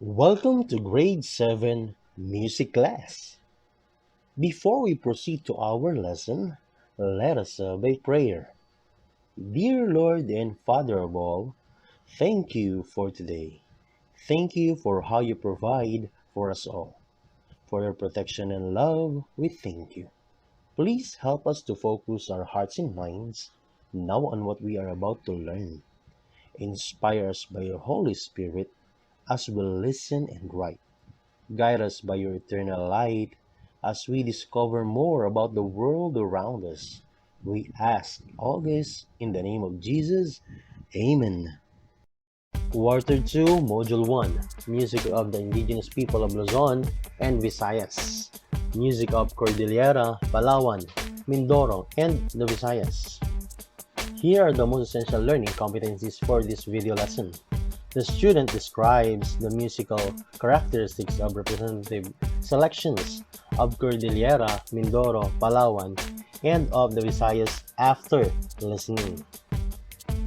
Welcome to Grade 7 Music Class. Before we proceed to our lesson, let us say prayer. Dear Lord and Father of all, thank you for today. Thank you for how you provide for us all. For your protection and love, we thank you. Please help us to focus our hearts and minds now on what we are about to learn. Inspire us by your Holy Spirit as we listen and write. Guide us by your eternal light as we discover more about the world around us. We ask all this in the name of Jesus. Amen. Quarter 2, Module 1, Music of the Indigenous People of Luzon and Visayas. Music of Cordillera, Palawan, Mindoro, and the Visayas. Here are the most essential learning competencies for this video lesson. The student describes the musical characteristics of representative selections of Cordillera, Mindoro, Palawan, and of the Visayas after listening.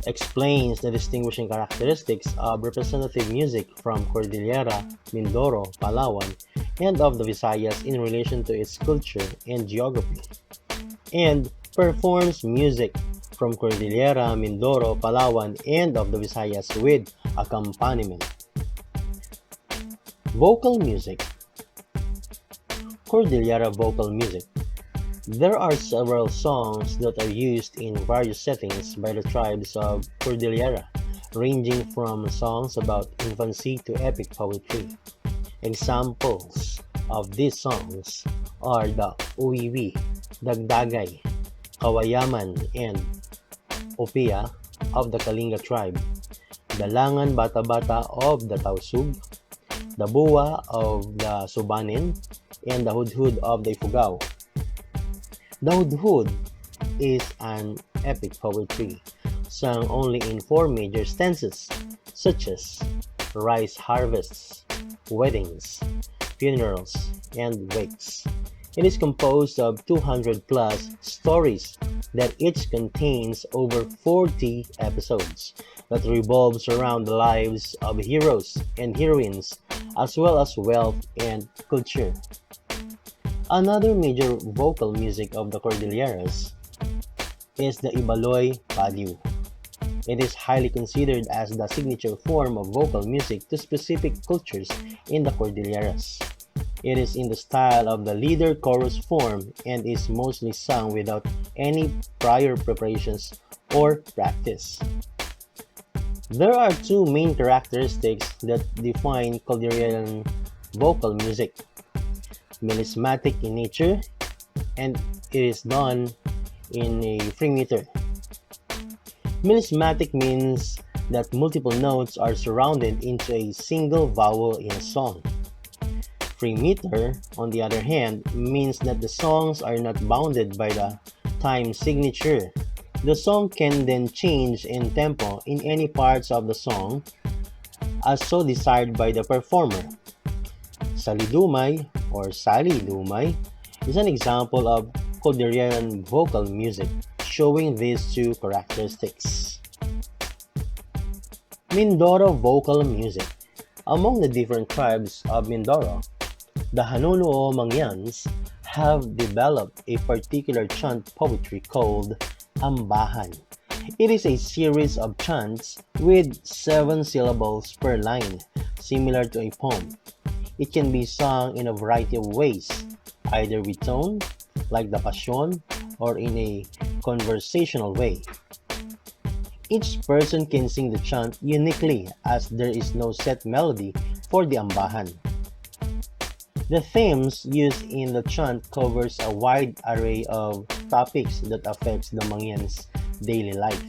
Explains the distinguishing characteristics of representative music from Cordillera, Mindoro, Palawan, and of the Visayas in relation to its culture and geography. And performs music from Cordillera, Mindoro, Palawan, and of the Visayas with accompaniment. Vocal music. Cordillera vocal music. There are several songs that are used in various settings by the tribes of Cordillera, ranging from songs about infancy to epic poetry. Examples of these songs are the Uwiwi, Dagdagay, Kawayaman, and Opia of the Kalinga tribe, Dalangan Bata-Bata of the Tausug, the Buwa of the Subanin, and the Hudhud of the Ifugao. The Hudhud is an epic poetry, sung only in four major stanzas, such as rice harvests, weddings, funerals, and wakes. It is composed of 200 plus stories that each contains over 40 episodes that revolves around the lives of heroes and heroines as well as wealth and culture. Another major vocal music of the Cordilleras is the Ibaloy Paliw. It is highly considered as the signature form of vocal music to specific cultures in the Cordilleras. It is in the style of the leader chorus form and is mostly sung without any prior preparations or practice. There are two main characteristics that define Cordilleran vocal music: melismatic in nature, and it is done in a free meter. Melismatic means that multiple notes are surrounded into a single vowel in a song. Free meter, on the other hand, means that the songs are not bounded by the time signature. The song can then change in tempo in any parts of the song as so desired by the performer. Salidumay or Salidumay is an example of Cordilleran vocal music showing these two characteristics. Mindoro vocal music. Among the different tribes of Mindoro, the Hanunuo Mangyans have developed a particular chant poetry called Ambahan. It is a series of chants with 7 syllables per line, similar to a poem. It can be sung in a variety of ways, either with tone, like the Passion, or in a conversational way. Each person can sing the chant uniquely as there is no set melody for the Ambahan. The themes used in the chant covers a wide array of topics that affects the Mangyans' daily life.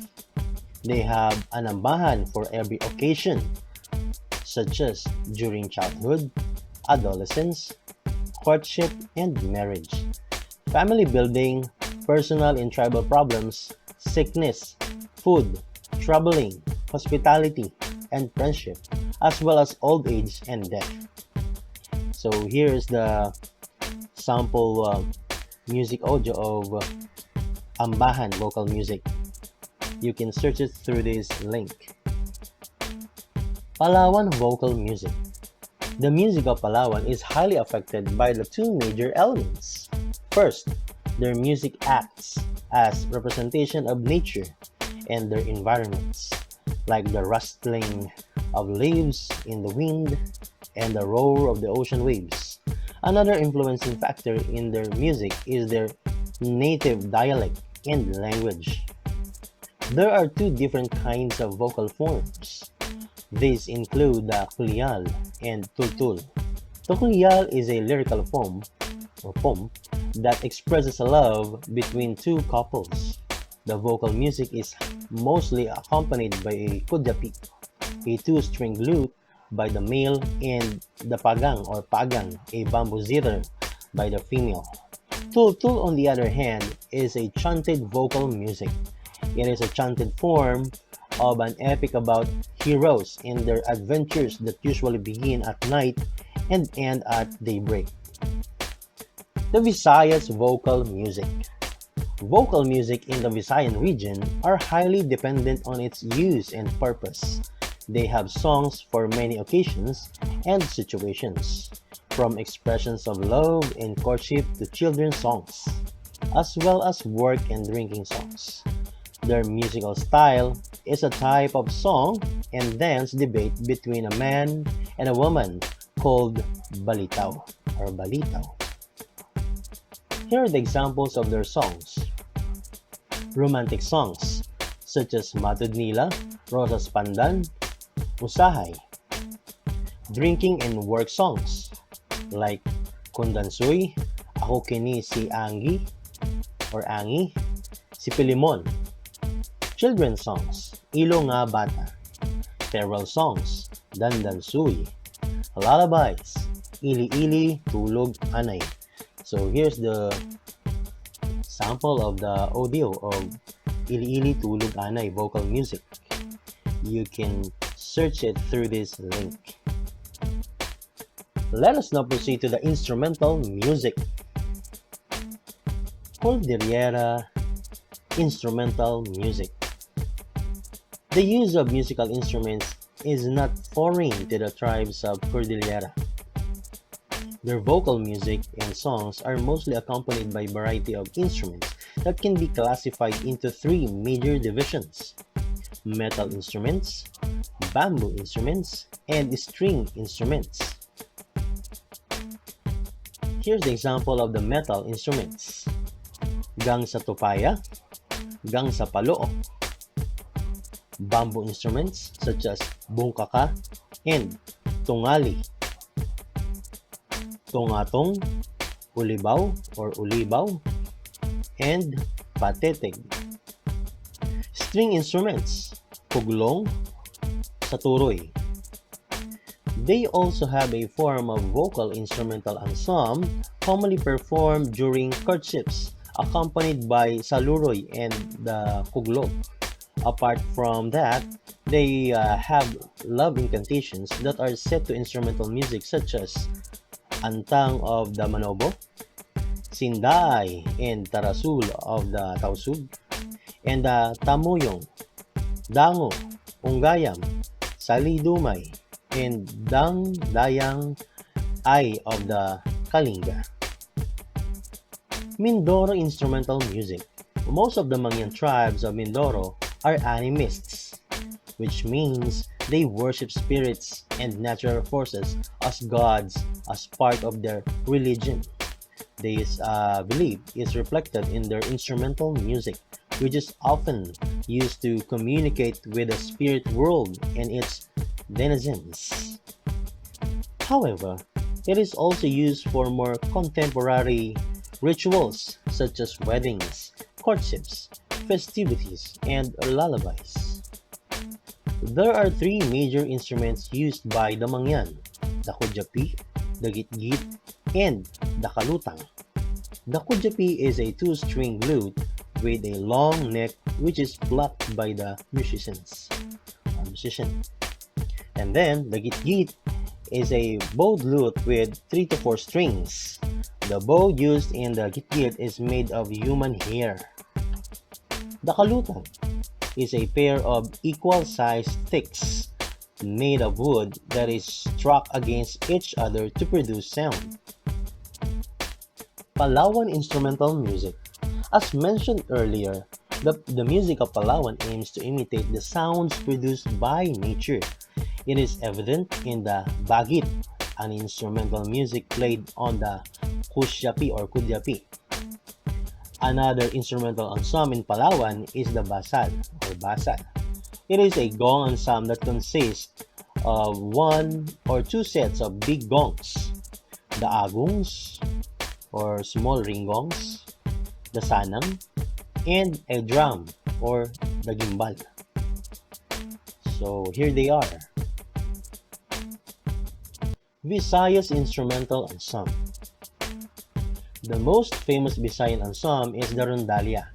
They have an ambahan for every occasion, such as during childhood, adolescence, courtship, and marriage, family building, personal and tribal problems, sickness, food, traveling, hospitality, and friendship, as well as old age and death. So here's the sample music audio of Ambahan vocal music. You can search it through this link. Palawan vocal music. The music of Palawan is highly affected by the two major elements. First, their music acts as representation of nature and their environments, like the rustling of leaves in the wind and the roar of the ocean waves. Another influencing factor in their music is their native dialect and language. There are two different kinds of vocal forms. These include the kulyal and tultul. The kulyal is a lyrical form or poem that expresses love between two couples. The vocal music is mostly accompanied by a kudyapi, a two-string lute by the male, and the pagang or pagang, a bamboo zither by the female. Tultul, on the other hand, is a chanted vocal music. It is a chanted form of an epic about heroes and their adventures that usually begin at night and end at daybreak. The Visayas vocal music. Vocal music in the Visayan region are highly dependent on its use and purpose. They have songs for many occasions and situations, from expressions of love and courtship to children's songs, as well as work and drinking songs. Their musical style is a type of song and dance debate between a man and a woman called balitaw or balitaw. Here are the examples of their songs. Romantic songs such as Matud Nila, Rosas Pandan, Usahay. Drinking and work songs like Kundansuy, Ako Kini Si Angi or Angi, Si Pilimon. Children's songs, Ilo Nga Bata. Farewell songs, Dandansuy. Lullabies, Ili Ili Tulog Anay. So here's the sample of the audio of Ili Ili Tulog Anay vocal music. You can search it through this link. Let us now proceed to the instrumental music. Cordillera instrumental music. The use of musical instruments is not foreign to the tribes of Cordillera. Their vocal music and songs are mostly accompanied by a variety of instruments that can be classified into three major divisions: metal instruments, bamboo instruments, and string instruments. Here's the example of the metal instruments. Gang sa tupaya, gang sa paloo. Bamboo instruments such as bungkaka and tungali. Tungatong, ulibaw or ulibaw, and pateteg. String instruments, kuglong, saturoy. They also have a form of vocal instrumental ensemble commonly performed during courtships, accompanied by saluroy and the kuglog. Apart from that, they have love incantations that are set to instrumental music such as Antang of the Manobo, Sinday and Tarasul of the Tausug, and the Tamuyong, Dango, Ungayam, Salidumay, and Dang Dayang Ay of the Kalinga. Mindoro instrumental music. Most of the Mangyan tribes of Mindoro are animists, which means they worship spirits and natural forces as gods as part of their religion. This belief is reflected in their instrumental music, which is often used to communicate with the spirit world and its denizens. However, it is also used for more contemporary rituals such as weddings, courtships, festivities, and lullabies. There are three major instruments used by the Mangyan: the kudyapi, the gitgit, and the kalutang. The kudyapi is a two-string lute with a long neck which is plucked by the musician. And then the gitgit is a bowed lute with 3 to 4 strings. The bow used in the gitgit is made of human hair. The kalutang is a pair of equal-sized sticks made of wood that is struck against each other to produce sound. Palawan instrumental music. As mentioned earlier, the music of Palawan aims to imitate the sounds produced by nature. It is evident in the bagit, an instrumental music played on the kusyapi or kudyapi. Another instrumental ensemble in Palawan is the basal or basal. It is a gong ensemble that consists of one or two sets of big gongs, the agungs or small ring gongs, the sanam, and a drum or the gimbal. So here they are. Visayas instrumental ensemble. The most famous Visayan ensemble is the rondalia.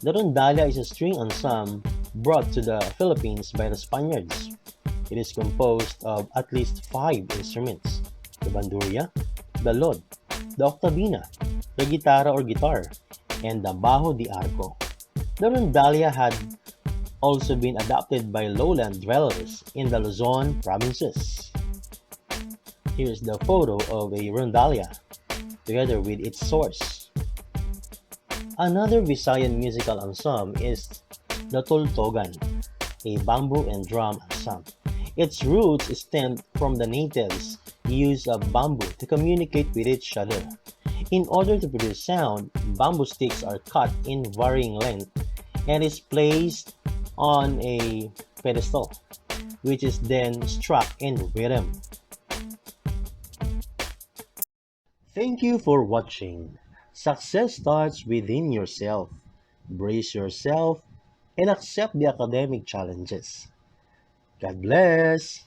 The rondalia is a string ensemble brought to the Philippines by the Spaniards. It is composed of at least 5 instruments: the bandurria, the lod, the octavina, the guitarra or guitar, and the bajo de arco. The rondalia had also been adopted by lowland dwellers in the Luzon provinces. Here's the photo of a rondalia together with its source. Another Visayan musical ensemble is the toltogan, a bamboo and drum ensemble. Its roots stemmed from the natives' use of bamboo to communicate with each other. In order to produce sound, bamboo sticks are cut in varying length and is placed on a pedestal, which is then struck in rhythm. Thank you for watching. Success starts within yourself. Brace yourself and accept the academic challenges. God bless.